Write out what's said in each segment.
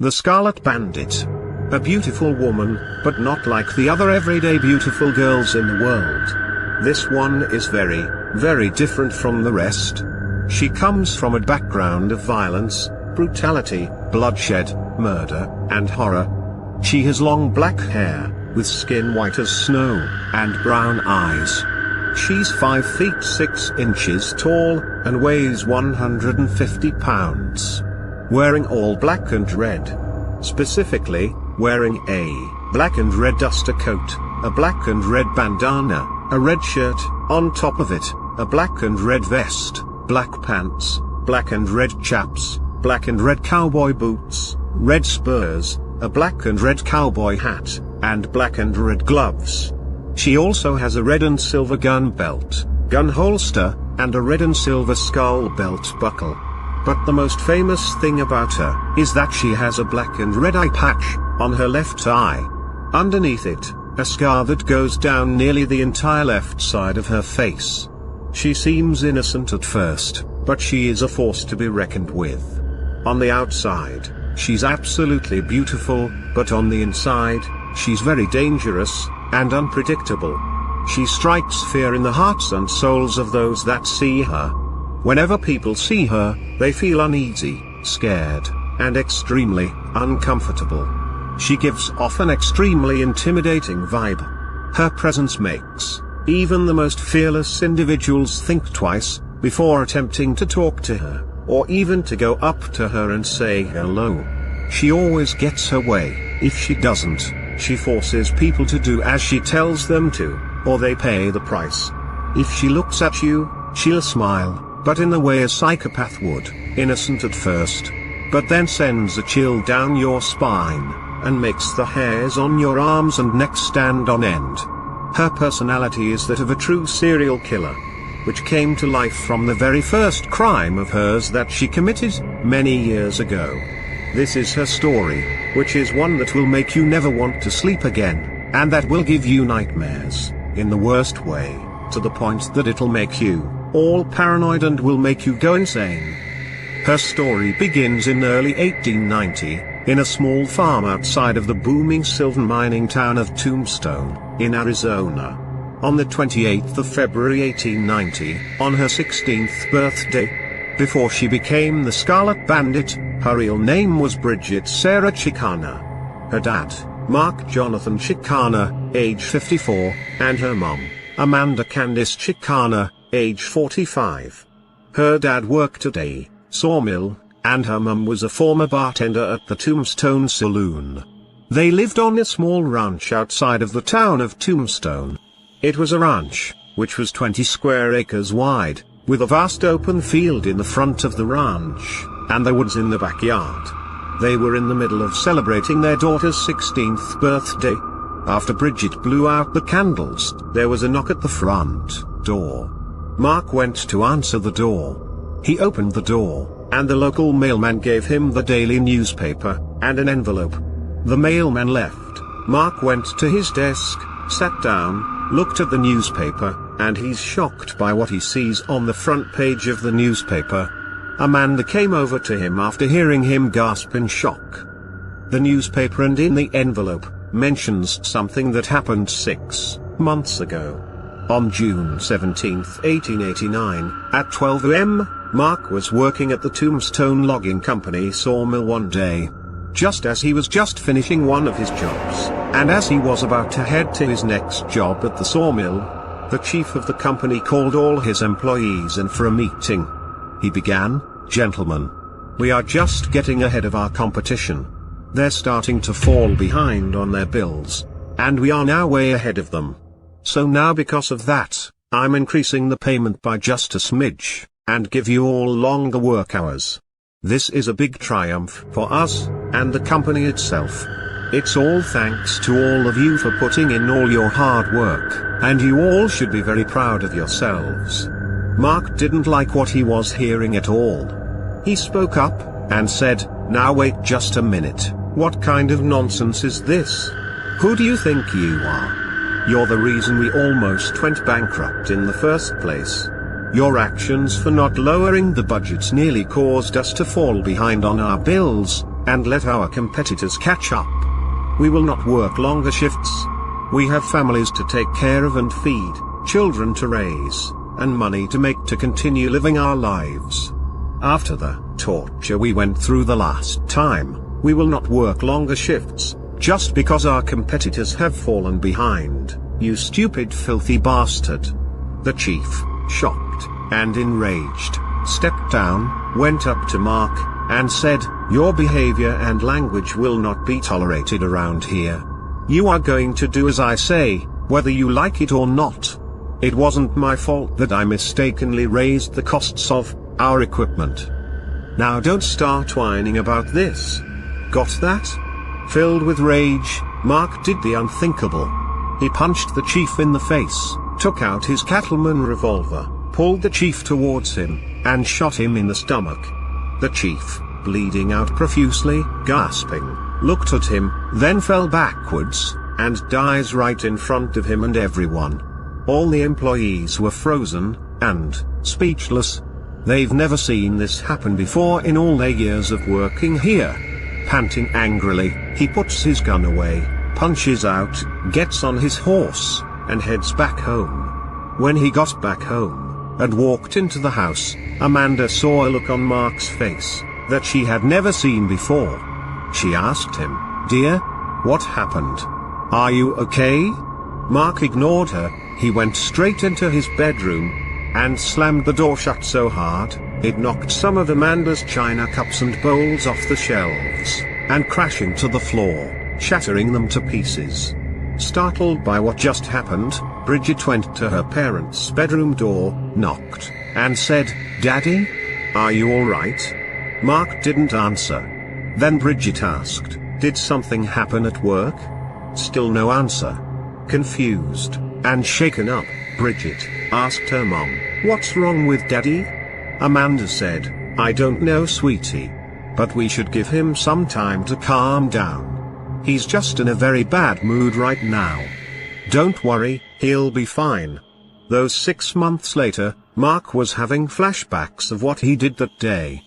The Scarlet Bandit. A beautiful woman, but not like the other everyday beautiful girls in the world. This one is very, very different from the rest. She comes from a background of violence, brutality, bloodshed, murder, and horror. She has long black hair, with skin white as snow, and brown eyes. She's 5 feet 6 inches tall, and weighs 150 pounds. Wearing all black and red. Specifically, wearing a black and red duster coat, a black and red bandana, a red shirt, on top of it, a black and red vest, black pants, black and red chaps, black and red cowboy boots, red spurs, a black and red cowboy hat, and black and red gloves. She also has a red and silver gun belt, gun holster, and a red and silver skull belt buckle. But the most famous thing about her is that she has a black and red eye patch on her left eye. Underneath it, a scar that goes down nearly the entire left side of her face. She seems innocent at first, but she is a force to be reckoned with. On the outside, she's absolutely beautiful, but on the inside, she's very dangerous and unpredictable. She strikes fear in the hearts and souls of those that see her. Whenever people see her, they feel uneasy, scared, and extremely uncomfortable. She gives off an extremely intimidating vibe. Her presence makes even the most fearless individuals think twice before attempting to talk to her, or even to go up to her and say hello. She always gets her way. If she doesn't, she forces people to do as she tells them to, or they pay the price. If she looks at you, she'll smile, but in the way a psychopath would, innocent at first, but then sends a chill down your spine, and makes the hairs on your arms and neck stand on end. Her personality is that of a true serial killer, which came to life from the very first crime of hers that she committed many years ago. This is her story, which is one that will make you never want to sleep again, and that will give you nightmares, in the worst way, to the point that it'll make you all paranoid and will make you go insane. Her story begins in early 1890, in a small farm outside of the booming silver mining town of Tombstone, in Arizona. On the 28th of February 1890, on her 16th birthday. Before she became the Scarlet Bandit, her real name was Bridget Sarah Chicana. Her dad, Mark Jonathan Chicana, age 54, and her mom, Amanda Candice Chicana, age 45. Her dad worked at a sawmill, and her mum was a former bartender at the Tombstone Saloon. They lived on a small ranch outside of the town of Tombstone. It was a ranch, which was 20 square acres wide, with a vast open field in the front of the ranch, and the woods in the backyard. They were in the middle of celebrating their daughter's 16th birthday. After Bridget blew out the candles, there was a knock at the front door. Mark went to answer the door. He opened the door, and the local mailman gave him the daily newspaper, and an envelope. The mailman left. Mark went to his desk, sat down, looked at the newspaper, and he's shocked by what he sees on the front page of the newspaper. Amanda came over to him after hearing him gasp in shock. The newspaper and in the envelope mentions something that happened 6 months ago. On June 17, 1889, at 12 a.m., Mark was working at the Tombstone Logging Company sawmill one day. Just as he was just finishing one of his jobs, and as he was about to head to his next job at the sawmill, the chief of the company called all his employees in for a meeting. He began, "Gentlemen, we are just getting ahead of our competition. They're starting to fall behind on their bills, and we are now way ahead of them. So now because of that, I'm increasing the payment by just a smidge, and give you all longer work hours. This is a big triumph for us, and the company itself. It's all thanks to all of you for putting in all your hard work, and you all should be very proud of yourselves." Mark didn't like what he was hearing at all. He spoke up, and said, "Now wait just a minute, what kind of nonsense is this? Who do you think you are? You're the reason we almost went bankrupt in the first place. Your actions for not lowering the budgets nearly caused us to fall behind on our bills, and let our competitors catch up. We will not work longer shifts. We have families to take care of and feed, children to raise, and money to make to continue living our lives. After the torture we went through the last time, we will not work longer shifts, just because our competitors have fallen behind, you stupid filthy bastard. The chief, shocked and enraged, stepped down, went up to Mark, and said, "Your behavior and language will not be tolerated around here. You are going to do as I say, whether you like it or not. It wasn't my fault that I mistakenly raised the costs of our equipment. Now don't start whining about this. Got that?" Filled with rage, Mark did the unthinkable. He punched the chief in the face, took out his cattleman revolver, pulled the chief towards him, and shot him in the stomach. The chief, bleeding out profusely, gasping, looked at him, then fell backwards, and dies right in front of him and everyone. All the employees were frozen, and speechless. They've never seen this happen before in all their years of working here. Panting angrily, he puts his gun away, punches out, gets on his horse, and heads back home. When he got back home, and walked into the house, Amanda saw a look on Mark's face that she had never seen before. She asked him, "Dear, what happened? Are you okay?" Mark ignored her. He went straight into his bedroom, and slammed the door shut so hard, it knocked some of Amanda's china cups and bowls off the shelves, and crashing to the floor, shattering them to pieces. Startled by what just happened, Bridget went to her parents' bedroom door, knocked, and said, "Daddy? Are you alright?" Mark didn't answer. Then Bridget asked, "Did something happen at work?" Still no answer. Confused and shaken up, Bridget asked her mom, "What's wrong with Daddy?" Amanda said, "I don't know, sweetie. But we should give him some time to calm down. He's just in a very bad mood right now. Don't worry, he'll be fine." Though 6 months later, Mark was having flashbacks of what he did that day.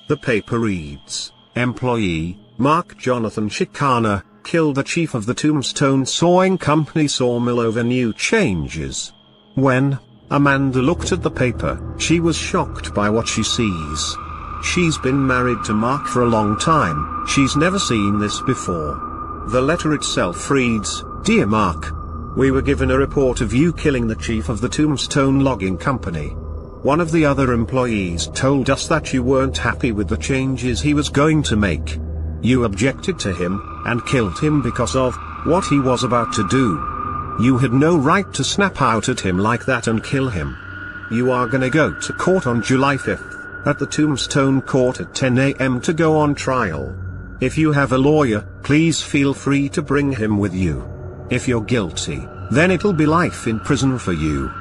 The paper reads, "Employee, Mark Jonathan Chicana, killed the chief of the Tombstone Sawing Company sawmill over new changes." When Amanda looked at the paper, she was shocked by what she sees. She's been married to Mark for a long time, she's never seen this before. The letter itself reads, "Dear Mark, we were given a report of you killing the chief of the Tombstone Logging Company. One of the other employees told us that you weren't happy with the changes he was going to make. You objected to him, and killed him because of what he was about to do. You had no right to snap out at him like that and kill him. You are gonna go to court on July 5th, at the Tombstone Court at 10 a.m. to go on trial. If you have a lawyer, please feel free to bring him with you. If you're guilty, then it'll be life in prison for you.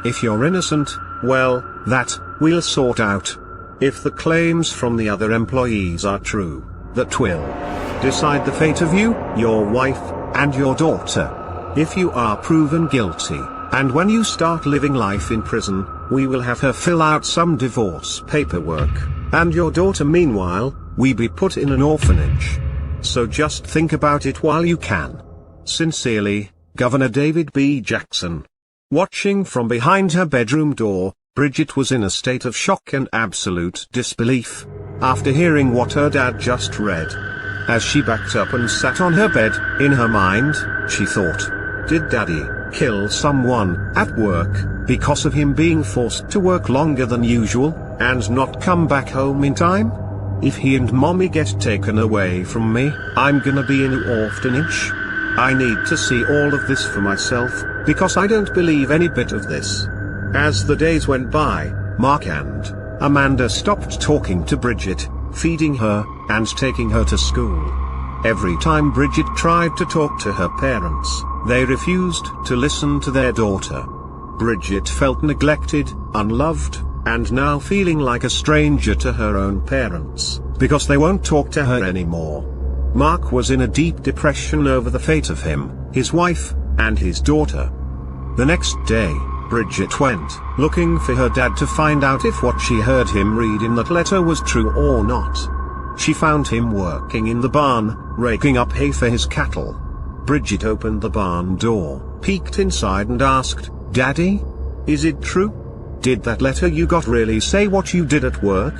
If you're innocent, well, that we'll sort out. If the claims from the other employees are true, that will decide the fate of you, your wife, and your daughter. If you are proven guilty, and when you start living life in prison, we will have her fill out some divorce paperwork, and your daughter meanwhile, we be put in an orphanage. So just think about it while you can. Sincerely, Governor David B. Jackson." Watching from behind her bedroom door, Bridget was in a state of shock and absolute disbelief, after hearing what her dad just read. As she backed up and sat on her bed, in her mind, she thought, did Daddy kill someone at work because of him being forced to work longer than usual, and not come back home in time? If he and Mommy get taken away from me, I'm gonna be in an orphanage. I need to see all of this for myself, because I don't believe any bit of this. As the days went by, Mark and Amanda stopped talking to Bridget, feeding her, and taking her to school. Every time Bridget tried to talk to her parents, they refused to listen to their daughter. Bridget felt neglected, unloved, and now feeling like a stranger to her own parents, because they won't talk to her anymore. Mark was in a deep depression over the fate of him, his wife, and his daughter. The next day, Bridget went looking for her dad to find out if what she heard him read in that letter was true or not. She found him working in the barn, raking up hay for his cattle. Bridget opened the barn door, peeked inside and asked, "Daddy? Is it true? Did that letter you got really say what you did at work?"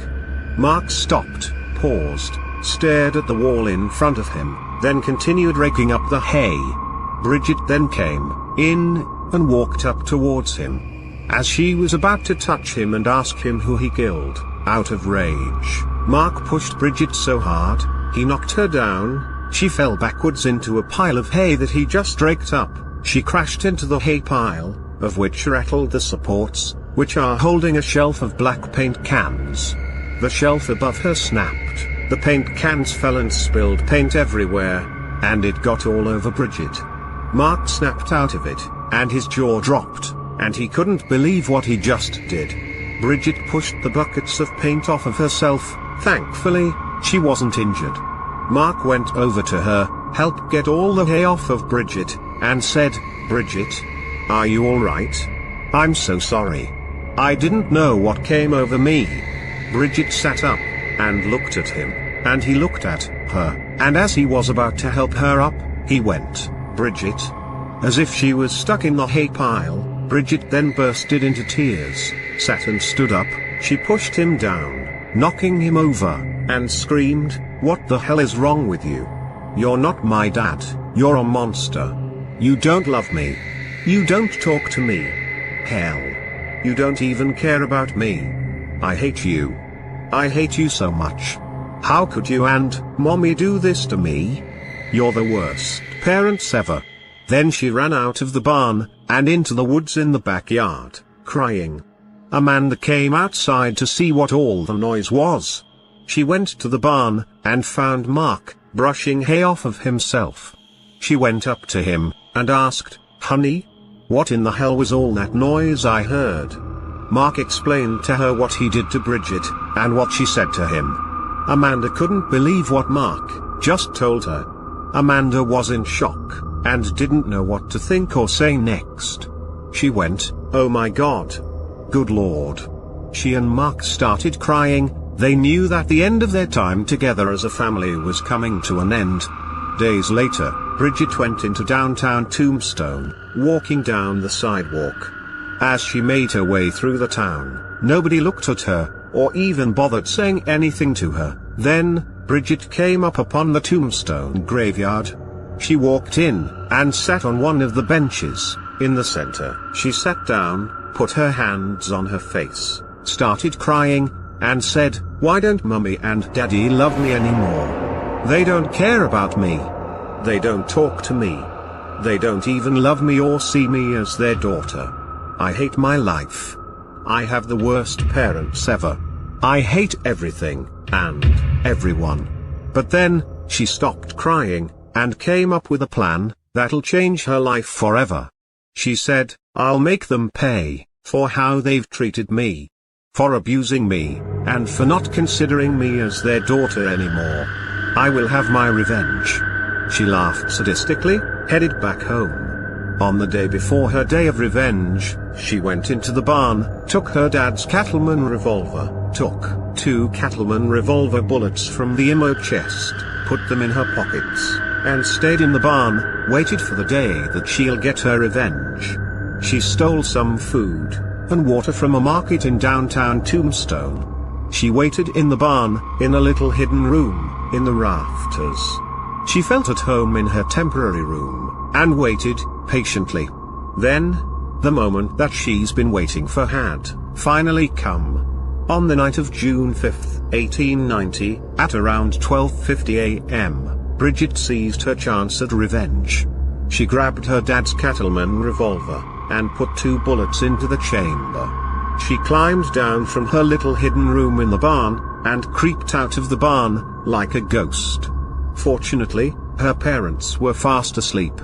Mark stopped, paused, stared at the wall in front of him, then continued raking up the hay. Bridget then came in and walked up towards him. As she was about to touch him and ask him who he killed, out of rage, Mark pushed Bridget so hard, he knocked her down. She fell backwards into a pile of hay that he just raked up. She crashed into the hay pile, of which rattled the supports, which are holding a shelf of black paint cans. The shelf above her snapped, the paint cans fell and spilled paint everywhere, and it got all over Bridget. Mark snapped out of it, and his jaw dropped, and he couldn't believe what he just did. Bridget pushed the buckets of paint off of herself. Thankfully, she wasn't injured. Mark went over to her, helped get all the hay off of Bridget, and said, "Bridget, are you alright? I'm so sorry. I didn't know what came over me." Bridget sat up, and looked at him, and he looked at her, and as he was about to help her up, he went, "Bridget." As if she was stuck in the hay pile, Bridget then bursted into tears, sat and stood up. She pushed him down, knocking him over, and screamed, "What the hell is wrong with you? You're not my dad, you're a monster. You don't love me. You don't talk to me. Hell. You don't even care about me. I hate you. I hate you so much. How could you and Mommy do this to me? You're the worst parents ever." Then she ran out of the barn, and into the woods in the backyard, crying. Amanda came outside to see what all the noise was. She went to the barn, and found Mark, brushing hay off of himself. She went up to him, and asked, "Honey? What in the hell was all that noise I heard?" Mark explained to her what he did to Bridget, and what she said to him. Amanda couldn't believe what Mark just told her. Amanda was in shock, and didn't know what to think or say next. She went, "Oh my God. Good Lord." She and Mark started crying. They knew that the end of their time together as a family was coming to an end. Days later, Bridget went into downtown Tombstone, walking down the sidewalk. As she made her way through the town, nobody looked at her, or even bothered saying anything to her. Then, Bridget came up upon the Tombstone graveyard. She walked in, and sat on one of the benches, in the center. She sat down, put her hands on her face, started crying, and said, "Why don't Mummy and Daddy love me anymore? They don't care about me. They don't talk to me. They don't even love me or see me as their daughter. I hate my life. I have the worst parents ever. I hate everything, and everyone." But then, she stopped crying, and came up with a plan that'll change her life forever. She said, "I'll make them pay for how they've treated me. For abusing me, and for not considering me as their daughter anymore. I will have my revenge." She laughed sadistically, headed back home. On the day before her day of revenge, she went into the barn, took her dad's cattleman revolver, took 2 cattleman revolver bullets from the ammo chest, put them in her pockets, and stayed in the barn, waited for the day that she'll get her revenge. She stole some food and water from a market in downtown Tombstone. She waited in the barn, in a little hidden room, in the rafters. She felt at home in her temporary room, and waited, patiently. Then, the moment that she's been waiting for had finally come. On the night of June 5, 1890, at around 12:50 a.m., Bridget seized her chance at revenge. She grabbed her dad's cattleman revolver, and put 2 bullets into the chamber. She climbed down from her little hidden room in the barn, and creeped out of the barn, like a ghost. Fortunately, her parents were fast asleep.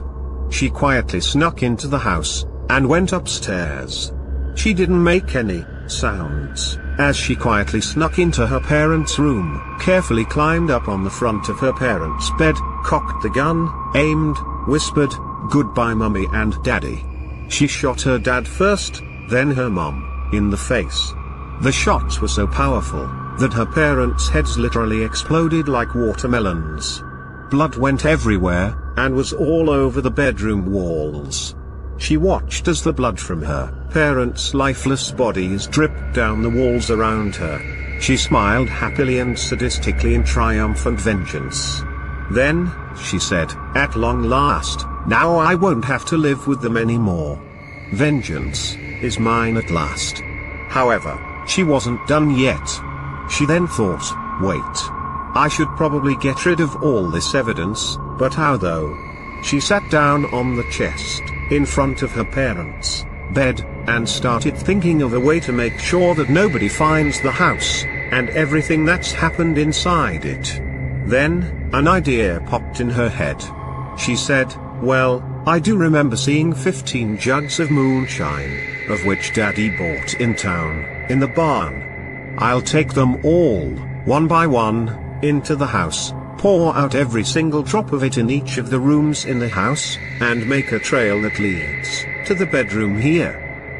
She quietly snuck into the house, and went upstairs. She didn't make any sounds, as she quietly snuck into her parents' room, carefully climbed up on the front of her parents' bed, cocked the gun, aimed, whispered, "Goodbye Mummy and Daddy." She shot her dad first, then her mom, in the face. The shots were so powerful, that her parents' heads literally exploded like watermelons. Blood went everywhere, and was all over the bedroom walls. She watched as the blood from her parents' lifeless bodies dripped down the walls around her. She smiled happily and sadistically in triumphant vengeance. Then, she said, "At long last, now I won't have to live with them anymore. Vengeance is mine at last." However, she wasn't done yet. She then thought, wait. I should probably get rid of all this evidence, but how though? She sat down on the chest, in front of her parents' bed, and started thinking of a way to make sure that nobody finds the house, and everything that's happened inside it. Then, an idea popped in her head. She said, "Well, I do remember seeing 15 jugs of moonshine, of which Daddy bought in town, in the barn. I'll take them all, one by one, into the house, pour out every single drop of it in each of the rooms in the house, and make a trail that leads to the bedroom here.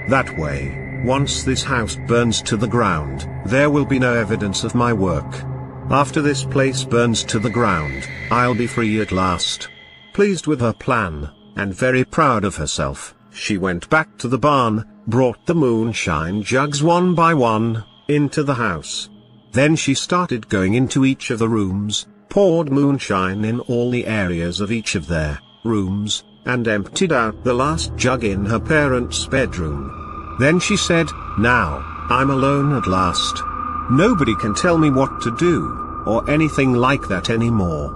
That way, once this house burns to the ground, there will be no evidence of my work. After this place burns to the ground, I'll be free at last." Pleased with her plan, and very proud of herself, she went back to the barn, brought the moonshine jugs one by one, into the house. Then she started going into each of the rooms, poured moonshine in all the areas of each of their rooms, and emptied out the last jug in her parents' bedroom. Then she said, "Now, I'm alone at last. Nobody can tell me what to do, or anything like that anymore.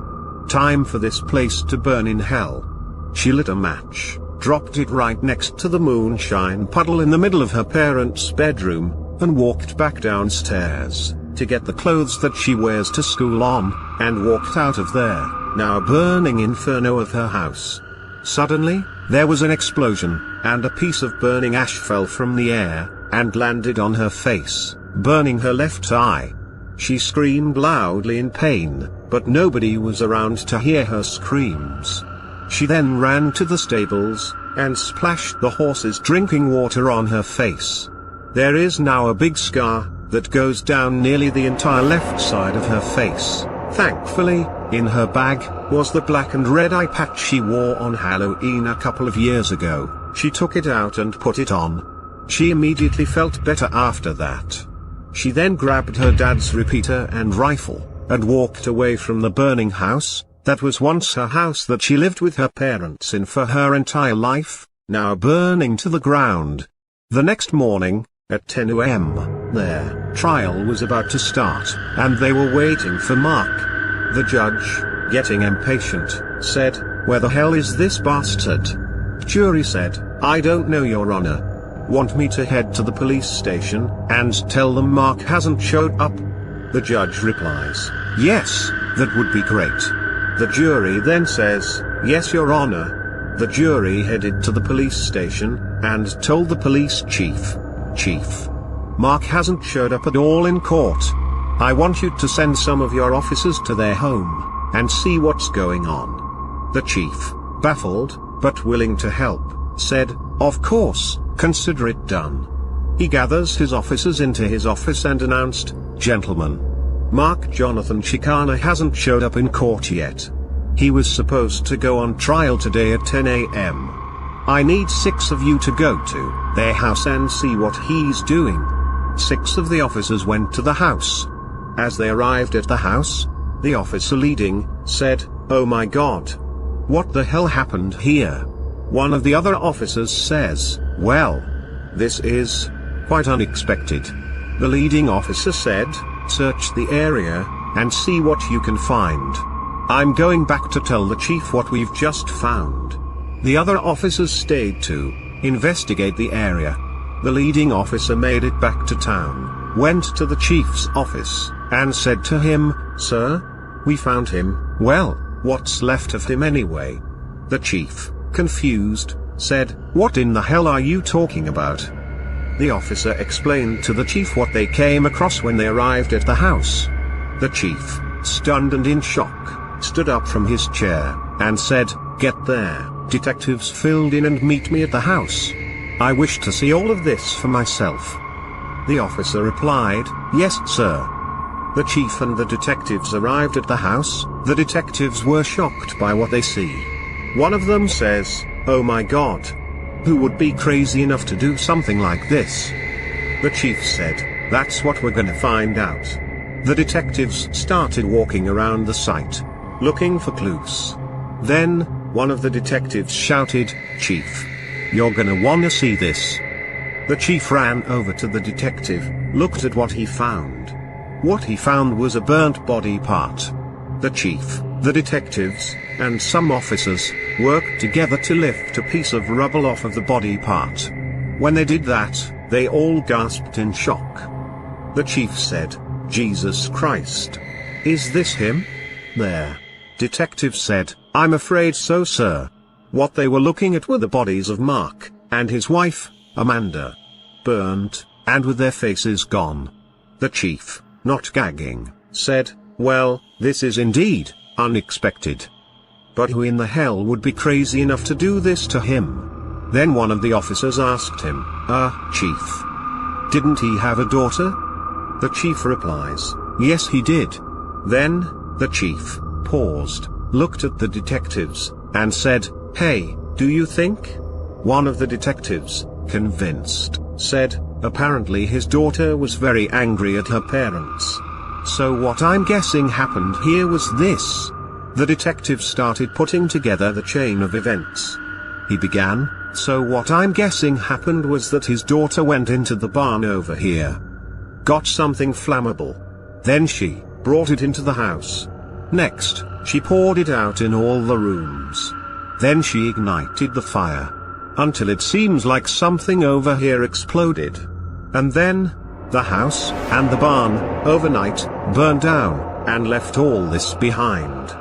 Time for this place to burn in hell." She lit a match, dropped it right next to the moonshine puddle in the middle of her parents' bedroom, and walked back downstairs, to get the clothes that she wears to school on, and walked out of there, now burning inferno of her house. Suddenly, there was an explosion, and a piece of burning ash fell from the air, and landed on her face, burning her left eye. She screamed loudly in pain, but nobody was around to hear her screams. She then ran to the stables, and splashed the horses' drinking water on her face. There is now a big scar, that goes down nearly the entire left side of her face. Thankfully, in her bag, was the black and red eye patch she wore on Halloween a couple of years ago. She took it out and put it on. She immediately felt better after that. She then grabbed her dad's repeater and rifle, and walked away from the burning house, that was once her house that she lived with her parents in for her entire life, now burning to the ground. The next morning, at 10 a.m., their trial was about to start, and they were waiting for Mark. The judge, getting impatient, said, "Where the hell is this bastard?" Jury said, "I don't know, Your Honor. Want me to head to the police station, and tell them Mark hasn't showed up?" The judge replies, "Yes, that would be great." The jury then says, "Yes, Your Honor." The jury headed to the police station, and told the police chief, "Chief, Mark hasn't showed up at all in court. I want you to send some of your officers to their home, and see what's going on." The chief, baffled, but willing to help, said, "Of course, consider it done." He gathers his officers into his office and announced, "Gentlemen, Mark Jonathan Chicana hasn't showed up in court yet. He was supposed to go on trial today at 10 a.m. I need 6 of you to go to their house and see what he's doing." 6 of the officers went to the house. As they arrived at the house, the officer leading, said, "Oh my God! What the hell happened here?" One of the other officers says, "Well, this is quite unexpected." The leading officer said, "Search the area, and see what you can find. I'm going back to tell the chief what we've just found." The other officers stayed to investigate the area. The leading officer made it back to town, went to the chief's office, and said to him, "Sir, we found him." "Well, what's left of him anyway?" The chief, confused, said, "What in the hell are you talking about?" The officer explained to the chief what they came across when they arrived at the house. The chief, stunned and in shock, stood up from his chair, and said, "Get there, detectives filled in and meet me at the house. I wish to see all of this for myself." The officer replied, "Yes, sir." The chief and the detectives arrived at the house. The detectives were shocked by what they see. One of them says, "Oh my God! Who would be crazy enough to do something like this?" The chief said, "That's what we're gonna find out." The detectives started walking around the site, looking for clues. Then, one of the detectives shouted, "Chief! You're gonna wanna see this." The chief ran over to the detective, looked at what he found. What he found was a burnt body part. The chief, the detectives, and some officers, worked together to lift a piece of rubble off of the body part. When they did that, they all gasped in shock. The chief said, "Jesus Christ! Is this him?" "There." Detective said, "I'm afraid so, sir." What they were looking at were the bodies of Mark, and his wife, Amanda. Burnt, and with their faces gone. The chief, not gagging, said, "Well, this is indeed unexpected. But who in the hell would be crazy enough to do this to him?" Then one of the officers asked him, Chief, didn't he have a daughter?" The chief replies, "Yes, he did." Then, the chief paused, looked at the detectives, and said, "Hey, do you think?" One of the detectives, convinced, said, "Apparently his daughter was very angry at her parents. So what I'm guessing happened here was this." The detective started putting together the chain of events. He began, "So what I'm guessing happened was that his daughter went into the barn over here. Got something flammable. Then she brought it into the house. Next, she poured it out in all the rooms. Then she ignited the fire. Until it seems like something over here exploded. And then, the house and the barn, overnight, burned down, and left all this behind."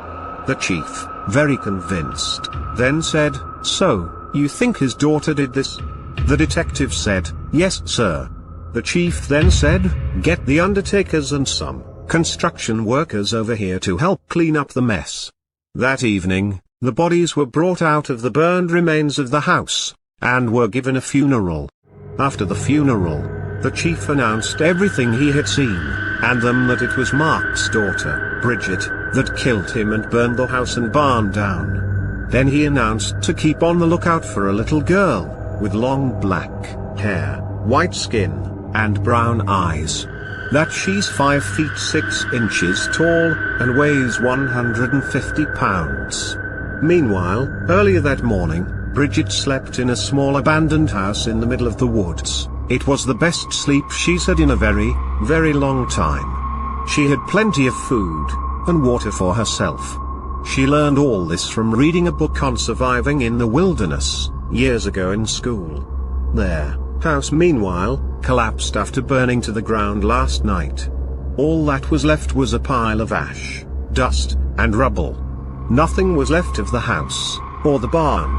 The chief, very convinced, then said, "So, you think his daughter did this?" The detective said, "Yes, sir." The chief then said, "Get the undertakers and some construction workers over here to help clean up the mess." That evening, the bodies were brought out of the burned remains of the house, and were given a funeral. After the funeral, the chief announced everything he had seen, and them that it was Mark's daughter, Bridget, that killed him and burned the house and barn down. Then he announced to keep on the lookout for a little girl, with long black hair, white skin, and brown eyes. That she's 5 feet 6 inches tall, and weighs 150 pounds. Meanwhile, earlier that morning, Bridget slept in a small abandoned house in the middle of the woods. It was the best sleep she's had in a very, very long time. She had plenty of food, and water for herself. She learned all this from reading a book on surviving in the wilderness, years ago in school. Their house meanwhile, collapsed after burning to the ground last night. All that was left was a pile of ash, dust, and rubble. Nothing was left of the house, or the barn.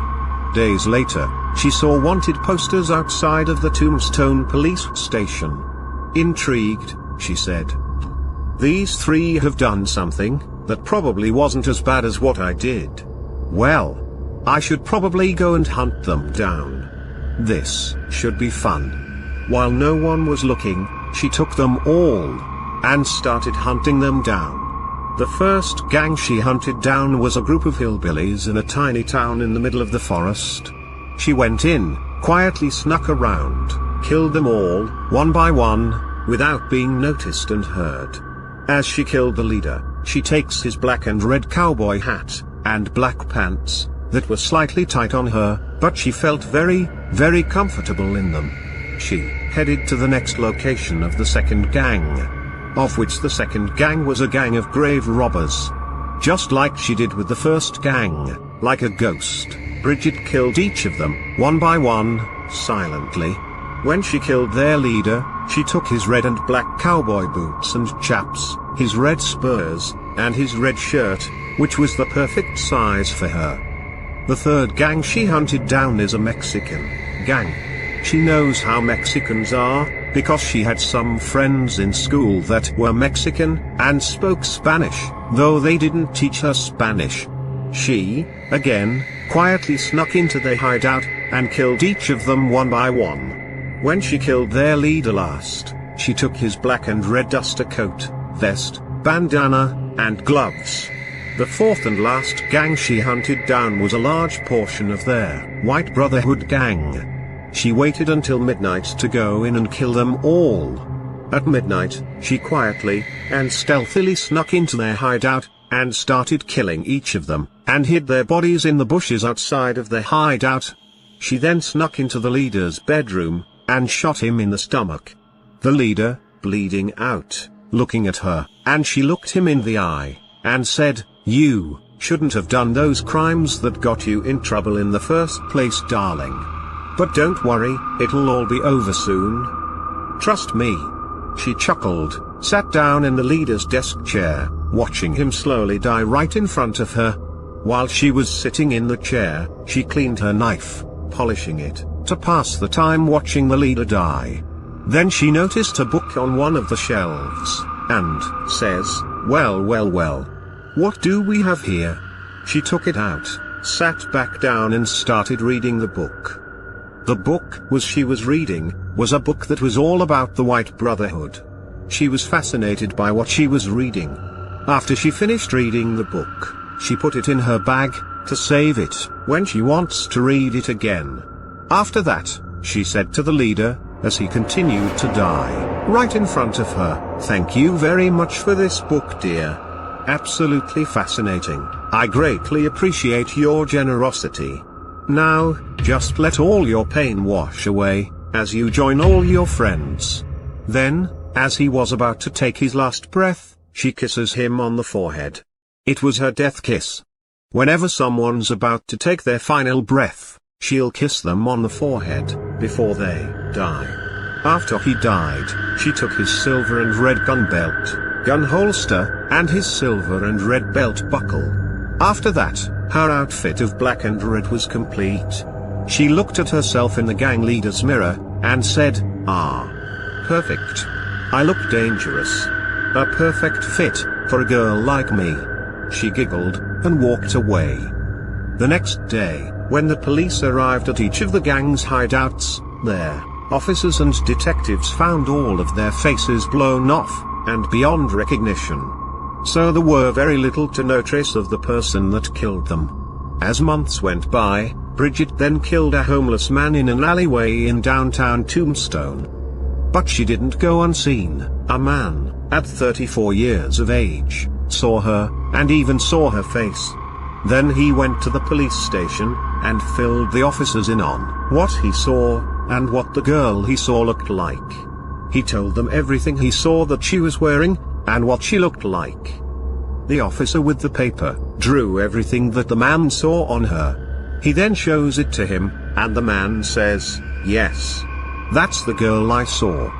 Days later, she saw wanted posters outside of the Tombstone police station. Intrigued, she said, "These three have done something that probably wasn't as bad as what I did. Well, I should probably go and hunt them down. This should be fun." While no one was looking, she took them all, and started hunting them down. The first gang she hunted down was a group of hillbillies in a tiny town in the middle of the forest. She went in, quietly snuck around, killed them all, one by one, without being noticed and heard. As she killed the leader, she takes his black and red cowboy hat, and black pants, that were slightly tight on her, but she felt very, very comfortable in them. She headed to the next location of the second gang, of which the second gang was a gang of grave robbers. Just like she did with the first gang, like a ghost, Bridget killed each of them, one by one, silently. When she killed their leader, she took his red and black cowboy boots and chaps, his red spurs, and his red shirt, which was the perfect size for her. The third gang she hunted down is a Mexican gang. She knows how Mexicans are, because she had some friends in school that were Mexican, and spoke Spanish, though they didn't teach her Spanish. She, again, quietly snuck into their hideout, and killed each of them one by one. When she killed their leader last, she took his black and red duster coat, vest, bandana, and gloves. The fourth and last gang she hunted down was a large portion of their White Brotherhood gang. She waited until midnight to go in and kill them all. At midnight, she quietly and stealthily snuck into their hideout, and started killing each of them, and hid their bodies in the bushes outside of their hideout. She then snuck into the leader's bedroom, and shot him in the stomach. The leader, bleeding out, looking at her, and she looked him in the eye, and said, "You shouldn't have done those crimes that got you in trouble in the first place, darling. But don't worry, it'll all be over soon. Trust me." She chuckled, sat down in the leader's desk chair, watching him slowly die right in front of her. While she was sitting in the chair, she cleaned her knife, polishing it, to pass the time watching the leader die. Then she noticed a book on one of the shelves, and says, well, what do we have here?" She took it out, sat back down and started reading the book. The book she was reading was a book that was all about the White Brotherhood. She was fascinated by what she was reading. After she finished reading the book, she put it in her bag, to save it when she wants to read it again. After that, she said to the leader, as he continued to die, right in front of her, "Thank you very much for this book, dear. Absolutely fascinating. I greatly appreciate your generosity. Now, just let all your pain wash away, as you join all your friends." Then, as he was about to take his last breath, she kisses him on the forehead. It was her death kiss. Whenever someone's about to take their final breath, she'll kiss them on the forehead, before they die. After he died, she took his silver and red gun belt, gun holster, and his silver and red belt buckle. After that, her outfit of black and red was complete. She looked at herself in the gang leader's mirror, and said, "Ah. Perfect. I look dangerous. A perfect fit, for a girl like me." She giggled, and walked away. The next day, when the police arrived at each of the gang's hideouts, their officers and detectives found all of their faces blown off, and beyond recognition. So there were very little to no trace of the person that killed them. As months went by, Bridget then killed a homeless man in an alleyway in downtown Tombstone. But she didn't go unseen. A man, at 34 years of age, saw her, and even saw her face. Then he went to the police station, and filled the officers in on what he saw, and what the girl he saw looked like. He told them everything he saw that she was wearing, and what she looked like. The officer with the paper drew everything that the man saw on her. He then shows it to him, and the man says, "Yes. That's the girl I saw."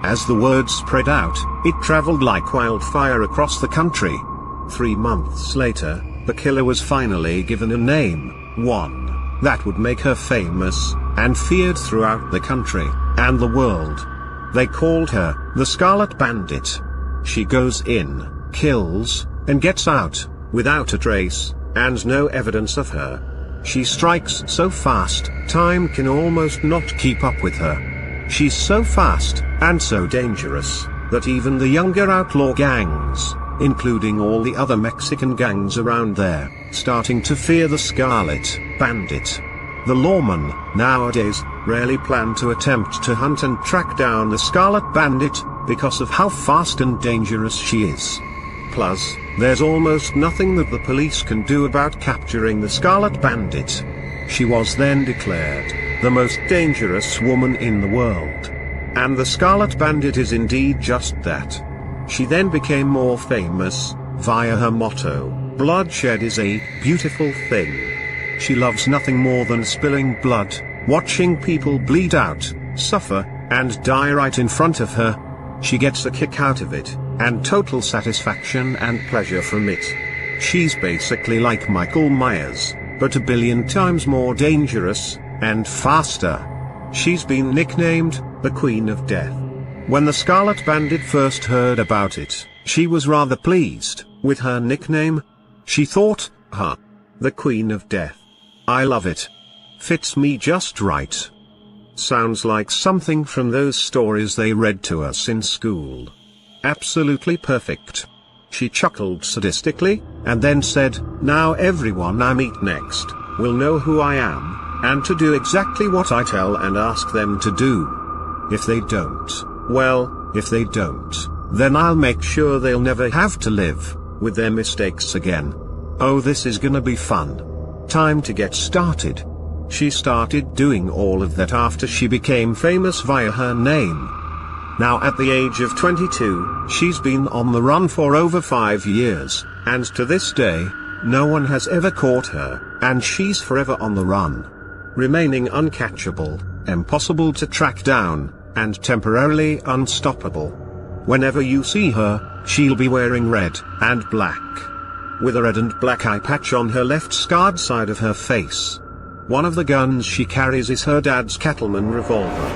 As the word spread out, it traveled like wildfire across the country. 3 months later, the killer was finally given a name, one that would make her famous, and feared throughout the country, and the world. They called her the Scarlet Bandit. She goes in, kills, and gets out, without a trace, and no evidence of her. She strikes so fast, time can almost not keep up with her. She's so fast, and so dangerous, that even the younger outlaw gangs, including all the other Mexican gangs around there, starting to fear the Scarlet Bandit. The lawmen, nowadays, rarely plan to attempt to hunt and track down the Scarlet Bandit, because of how fast and dangerous she is. Plus, there's almost nothing that the police can do about capturing the Scarlet Bandit. She was then declared the most dangerous woman in the world. And the Scarlet Bandit is indeed just that. She then became more famous, via her motto, "Bloodshed is a beautiful thing." She loves nothing more than spilling blood, watching people bleed out, suffer, and die right in front of her. She gets a kick out of it, and total satisfaction and pleasure from it. She's basically like Michael Myers, but a billion times more dangerous, and faster. She's been nicknamed the Queen of Death. When the Scarlet Bandit first heard about it, she was rather pleased with her nickname. She thought, the Queen of Death. I love it. Fits me just right. Sounds like something from those stories they read to us in school. Absolutely perfect. She chuckled sadistically, and then said, "Now everyone I meet next will know who I am, and to do exactly what I tell and ask them to do. If they don't, if they don't, then I'll make sure they'll never have to live with their mistakes again. Oh, this is gonna be fun. Time to get started." She started doing all of that after she became famous via her name. Now at the age of 22, she's been on the run for over 5 years, and to this day, no one has ever caught her, and she's forever on the run. Remaining uncatchable, impossible to track down, and temporarily unstoppable. Whenever you see her, she'll be wearing red and black, with a red and black eye patch on her left scarred side of her face. One of the guns she carries is her dad's cattleman revolver,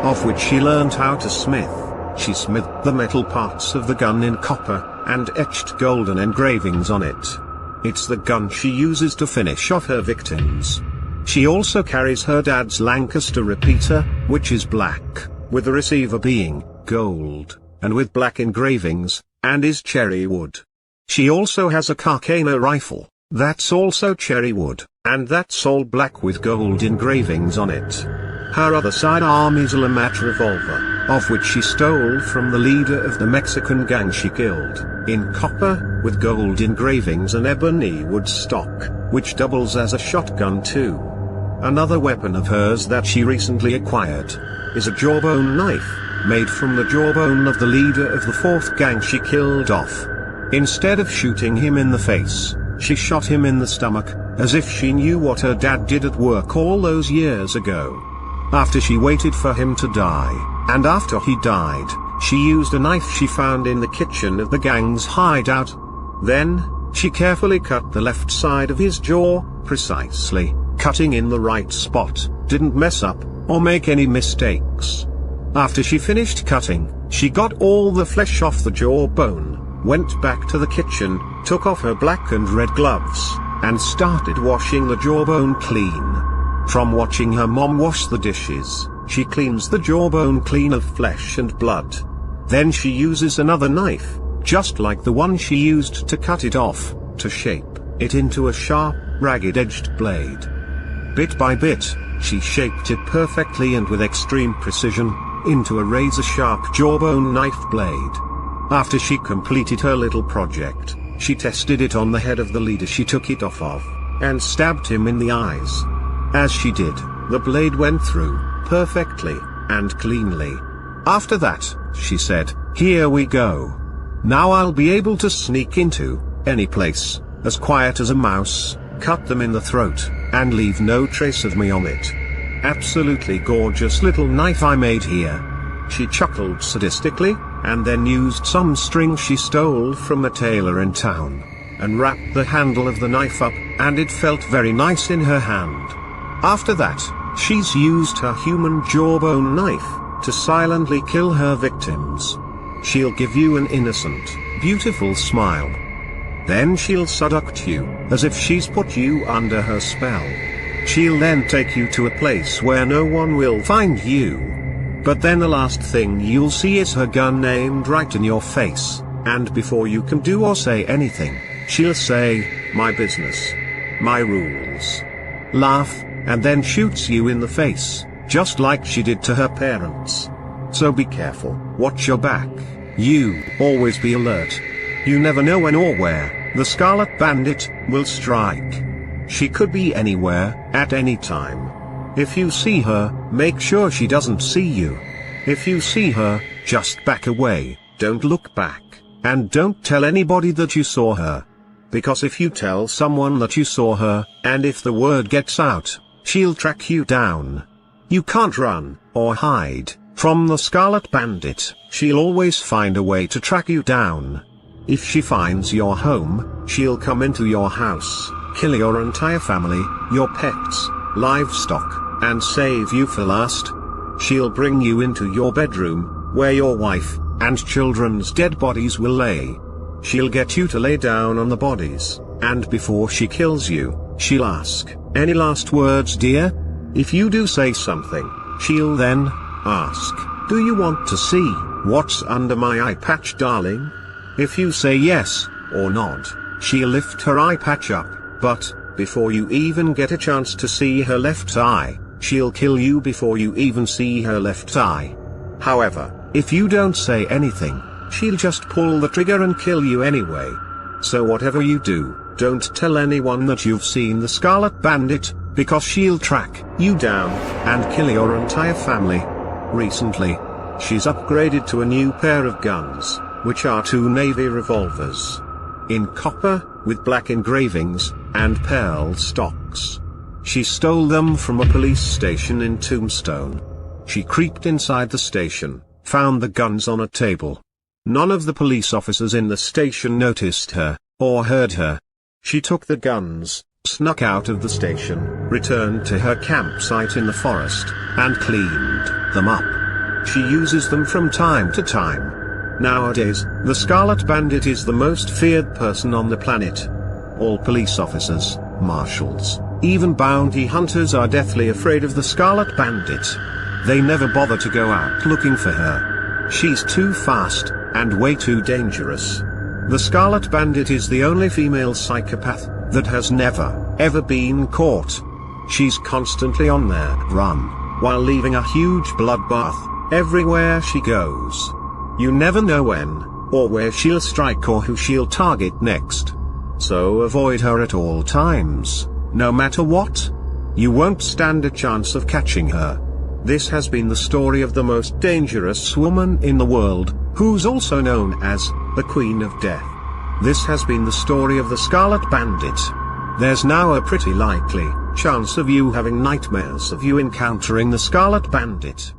of which she learned how to smith. She smithed the metal parts of the gun in copper, and etched golden engravings on it. It's the gun she uses to finish off her victims. She also carries her dad's Lancaster repeater, which is black, with the receiver being gold, and with black engravings, and is cherry wood. She also has a Carcano rifle, that's also cherry wood, and that's all black with gold engravings on it. Her other sidearm is a Lamat revolver, of which she stole from the leader of the Mexican gang she killed, in copper, with gold engravings and ebony wood stock, which doubles as a shotgun too. Another weapon of hers that she recently acquired is a jawbone knife, made from the jawbone of the leader of the 4th gang she killed off. Instead of shooting him in the face, she shot him in the stomach, as if she knew what her dad did at work all those years ago. After she waited for him to die, and after he died, she used a knife she found in the kitchen of the gang's hideout. Then, she carefully cut the left side of his jaw, precisely, cutting in the right spot, didn't mess up, or make any mistakes. After she finished cutting, she got all the flesh off the jawbone, went back to the kitchen, took off her black and red gloves, and started washing the jawbone clean. From watching her mom wash the dishes, she cleans the jawbone clean of flesh and blood. Then she uses another knife, just like the one she used to cut it off, to shape it into a sharp, ragged-edged blade. Bit by bit, she shaped it perfectly and with extreme precision, into a razor-sharp jawbone knife blade. After she completed her little project, she tested it on the head of the leader she took it off of, and stabbed him in the eyes. As she did, the blade went through, perfectly, and cleanly. After that, she said, "Here we go. Now I'll be able to sneak into any place, as quiet as a mouse, cut them in the throat, and leave no trace of me on it. Absolutely gorgeous little knife I made here." She chuckled sadistically, and then used some string she stole from a tailor in town, and wrapped the handle of the knife up, and it felt very nice in her hand. After that, she's used her human jawbone knife to silently kill her victims. She'll give you an innocent, beautiful smile. Then she'll seduct you, as if she's put you under her spell. She'll then take you to a place where no one will find you. But then the last thing you'll see is her gun aimed right in your face, and before you can do or say anything, she'll say, "My business. My rules." Laugh, and then shoots you in the face, just like she did to her parents. So be careful, watch your back. You always be alert. You never know when or where the Scarlet Bandit will strike. She could be anywhere, at any time. If you see her, make sure she doesn't see you. If you see her, just back away, don't look back, and don't tell anybody that you saw her. Because if you tell someone that you saw her, and if the word gets out, she'll track you down. You can't run, or hide, from the Scarlet Bandit. She'll always find a way to track you down. If she finds your home, she'll come into your house, kill your entire family, your pets, livestock, and save you for last. She'll bring you into your bedroom, where your wife and children's dead bodies will lay. She'll get you to lay down on the bodies, and before she kills you, she'll ask, "Any last words, dear?" If you do say something, she'll then ask, "Do you want to see What's under my eye patch, darling? If you say yes, or nod, she'll lift her eye patch up, but, before you even get a chance to see her left eye, she'll kill you before you even see her left eye. However, if you don't say anything, she'll just pull the trigger and kill you anyway. So whatever you do, don't tell anyone that you've seen the Scarlet Bandit, because she'll track you down, and kill your entire family. Recently, she's upgraded to a new pair of guns, which are 2 navy revolvers. In copper, with black engravings, and pearl stocks. She stole them from a police station in Tombstone. She creeped inside the station, found the guns on a table. None of the police officers in the station noticed her, or heard her. She took the guns, snuck out of the station, returned to her campsite in the forest, and cleaned them up. She uses them from time to time. Nowadays, the Scarlet Bandit is the most feared person on the planet. All police officers, marshals, even bounty hunters are deathly afraid of the Scarlet Bandit. They never bother to go out looking for her. She's too fast, and way too dangerous. The Scarlet Bandit is the only female psychopath that has never, ever been caught. She's constantly on their run, while leaving a huge bloodbath everywhere she goes. You never know when, or where she'll strike or who she'll target next. So avoid her at all times, no matter what. You won't stand a chance of catching her. This has been the story of the most dangerous woman in the world, who's also known as the Queen of Death. This has been the story of the Scarlet Bandit. There's now a pretty likely chance of you having nightmares of you encountering the Scarlet Bandit.